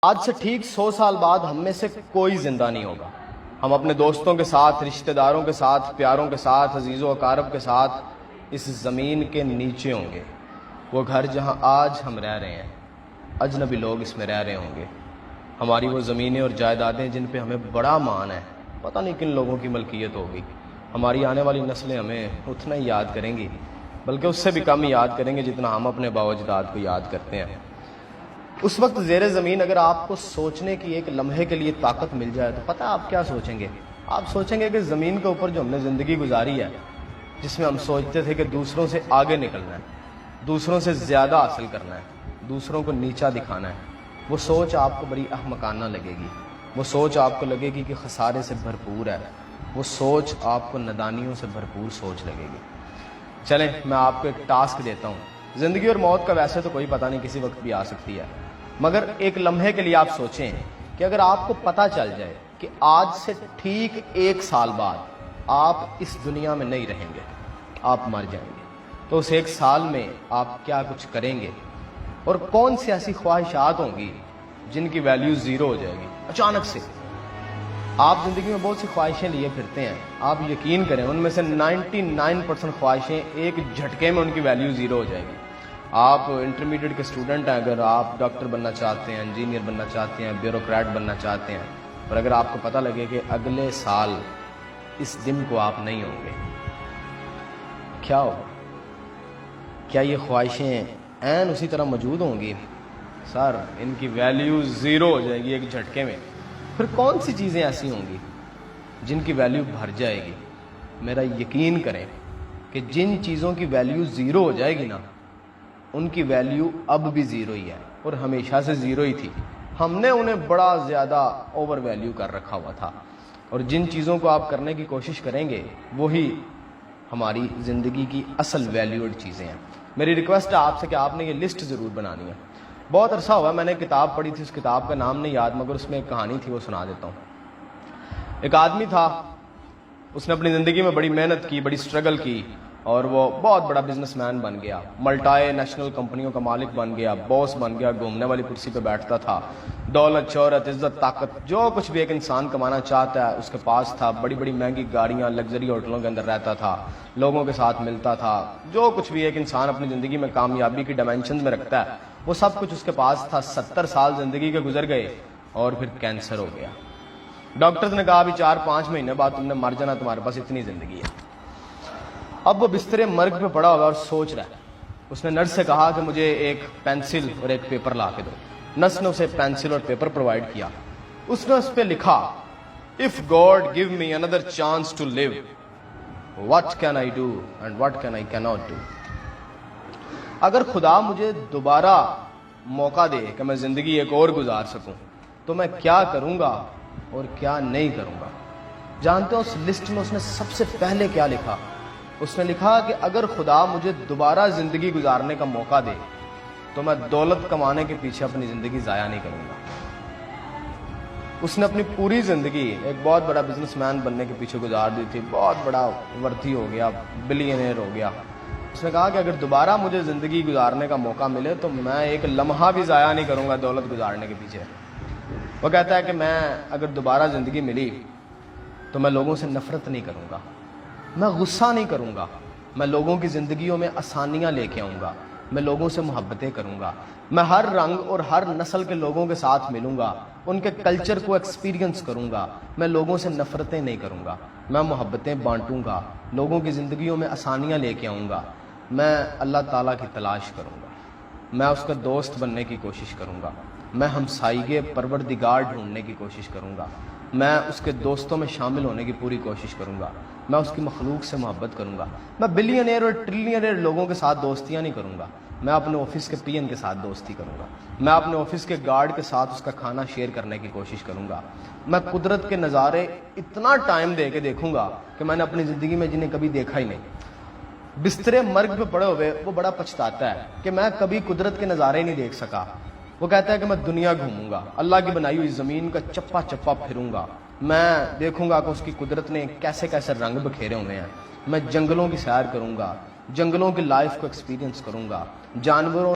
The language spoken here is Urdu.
آج سے ٹھیک 100 سال بعد ہم میں سے کوئی زندہ نہیں ہوگا۔ ہم اپنے دوستوں کے ساتھ، رشتہ داروں کے ساتھ، پیاروں کے ساتھ، عزیز و اقارب کے ساتھ اس زمین کے نیچے ہوں گے۔ وہ گھر جہاں آج ہم رہ رہے ہیں، اجنبی لوگ اس میں رہ رہے ہوں گے۔ ہماری وہ زمینیں اور جائیدادیں جن پہ ہمیں بڑا مان ہے، پتہ نہیں کن لوگوں کی ملکیت ہوگی۔ ہماری آنے والی نسلیں ہمیں اتنا ہی یاد کریں گی، بلکہ اس سے بھی کم یاد کریں گے جتنا ہم اپنے باو اجداد کو یاد کرتے ہیں۔ اس وقت زیر زمین اگر آپ کو سوچنے کی ایک لمحے کے لیے طاقت مل جائے تو پتہ آپ کیا سوچیں گے؟ آپ سوچیں گے کہ زمین کے اوپر جو ہم نے زندگی گزاری ہے، جس میں ہم سوچتے تھے کہ دوسروں سے آگے نکلنا ہے، دوسروں سے زیادہ حاصل کرنا ہے، دوسروں کو نیچا دکھانا ہے، وہ سوچ آپ کو بڑی احمقانہ لگے گی۔ وہ سوچ آپ کو لگے گی کہ خسارے سے بھرپور ہے، وہ سوچ آپ کو نادانیوں سے بھرپور سوچ لگے گی۔ چلیں، میں آپ کو ایک ٹاسک دیتا ہوں۔ زندگی اور موت کا ویسے تو کوئی پتہ نہیں، کسی وقت بھی آ سکتی ہے، مگر ایک لمحے کے لیے آپ سوچیں کہ اگر آپ کو پتہ چل جائے کہ آج سے ٹھیک 1 سال بعد آپ اس دنیا میں نہیں رہیں گے، آپ مر جائیں گے، تو اس 1 سال میں آپ کیا کچھ کریں گے؟ اور کون سی ایسی خواہشات ہوں گی جن کی ویلیو زیرو ہو جائے گی اچانک سے؟ آپ زندگی میں بہت سی خواہشیں لیے پھرتے ہیں، آپ یقین کریں ان میں سے 99% خواہشیں ایک جھٹکے میں ان کی ویلیو زیرو ہو جائے گی۔ آپ انٹرمیڈیٹ کے اسٹوڈنٹ ہیں، اگر آپ ڈاکٹر بننا چاہتے ہیں، انجینئر بننا چاہتے ہیں، بیوروکریٹ بننا چاہتے ہیں، اور اگر آپ کو پتہ لگے کہ اگلے سال اس دن کو آپ نہیں ہوں گے، کیا ہوگا؟ کیا یہ خواہشیں عین اسی طرح موجود ہوں گی؟ سر، ان کی ویلیو زیرو ہو جائے گی ایک جھٹکے میں۔ پھر کون سی چیزیں ایسی ہوں گی جن کی ویلیو بھر جائے گی؟ میرا یقین کریں کہ جن چیزوں کی ویلیو زیرو ہو جائے گی نا، ان کی ویلیو اب بھی زیرو ہی ہے اور ہمیشہ سے زیرو ہی تھی۔ ہم نے انہیں بڑا زیادہ اوور ویلیو کر رکھا ہوا تھا، اور جن چیزوں کو آپ کرنے کی کوشش کریں گے وہی ہماری زندگی کی اصل ویلیوڈ چیزیں ہیں۔ میری ریکویسٹ ہے آپ سے کہ آپ نے یہ لسٹ ضرور بنانی ہے۔ بہت عرصہ ہوا میں نے کتاب پڑھی تھی، اس کتاب کا نام نہیں یاد، مگر اس میں ایک کہانی تھی، وہ سنا دیتا ہوں۔ ایک آدمی تھا، اس نے اپنی زندگی میں بڑی محنت کی، بڑی سٹرگل کی، اور وہ بہت بڑا بزنس مین بن گیا، ملٹائی نیشنل کمپنیوں کا مالک بن گیا، باس بن گیا، گھومنے والی کرسی پہ بیٹھتا تھا، دولت، شہرت، عزت، طاقت، جو کچھ بھی ایک انسان کمانا چاہتا ہے اس کے پاس تھا۔ بڑی بڑی مہنگی گاڑیاں، لگژری ہوٹلوں کے اندر رہتا تھا، لوگوں کے ساتھ ملتا تھا، جو کچھ بھی ایک انسان اپنی زندگی میں کامیابی کی ڈائمینشنز میں رکھتا ہے وہ سب کچھ اس کے پاس تھا۔ 70 سال زندگی کے گزر گئے اور پھر کینسر ہو گیا۔ ڈاکٹرز نے کہا ابھی 4-5 مہینے بعد تم نے مر جانا، تمہارے پاس اتنی زندگی ہے۔ اب وہ بستر مرگ پہ پڑا ہوا اور سوچ رہا ہے۔ اس نے نرس سے کہا کہ مجھے ایک پینسل اور ایک پیپر لا کے دو۔ نرس نے اسے پینسل اور پیپر پرووائڈ کیا۔ اس نے اس پہ لکھا، "If God give me another chance to live, what can I do and what can I cannot do?" اگر خدا مجھے دوبارہ موقع دے کہ میں زندگی ایک اور گزار سکوں تو میں کیا کروں گا اور کیا نہیں کروں گا؟ جانتے ہو اس لسٹ میں اس نے سب سے پہلے کیا لکھا؟ اس نے لکھا کہ اگر خدا مجھے دوبارہ زندگی گزارنے کا موقع دے تو میں دولت کمانے کے پیچھے اپنی زندگی ضائع نہیں کروں گا۔ اس نے اپنی پوری زندگی ایک بہت بڑا بزنس مین بننے کے پیچھے گزار دی تھی، بہت بڑا ورتھی ہو گیا، بلینئر ہو گیا۔ اس نے کہا کہ اگر دوبارہ مجھے زندگی گزارنے کا موقع ملے تو میں ایک لمحہ بھی ضائع نہیں کروں گا دولت گزارنے کے پیچھے۔ وہ کہتا ہے کہ میں اگر دوبارہ زندگی ملی تو میں لوگوں سے نفرت نہیں کروں گا، میں غصہ نہیں کروں گا، میں لوگوں کی زندگیوں میں آسانیاں لے کے آؤں گا، میں لوگوں سے محبتیں کروں گا، میں ہر رنگ اور ہر نسل کے لوگوں کے ساتھ ملوں گا، ان کے کلچر کو ایکسپیرینس کروں گا، میں لوگوں سے نفرتیں نہیں کروں گا، میں محبتیں بانٹوں گا، لوگوں کی زندگیوں میں آسانیاں لے کے آؤں گا، میں اللہ تعالیٰ کی تلاش کروں گا، میں اس کا دوست بننے کی کوشش کروں گا، میں ہمسائیگے پروردگار ڈھونڈنے کی کوشش کروں گا، میں اس کے دوستوں میں شامل ہونے کی پوری کوشش کروں گا، میں اس کی مخلوق سے محبت کروں گا، میں بلینئر اور ٹریلینئر لوگوں کے ساتھ دوستیاں نہیں کروں گا، میں اپنے آفس کے پی ایم کے ساتھ دوستی کروں گا، میں اپنے آفس کے گارڈ کے ساتھ اس کا کھانا شیئر کرنے کی کوشش کروں گا، میں قدرت کے نظارے اتنا ٹائم دے کے دیکھوں گا کہ میں نے اپنی زندگی میں جنہیں کبھی دیکھا ہی نہیں۔ بستر مرگ پہ پڑے ہوئے وہ بڑا پچھتاتا ہے کہ میں کبھی قدرت کے نظارے نہیں دیکھ سکا۔ وہ کہتا ہے کہ میں دنیا گھوموں گا، اللہ کی بنائی ہوئی زمین کا چپا چپا پھروں گا، میں دیکھوں گا کہ اس کی قدرت نے کیسے کیسے رنگ بکھیرے ہوئے ہیں، میں جنگلوں کی سیر کروں گا، جنگلوں کی لائف کو ایکسپیرینس کروں گا، جانوروں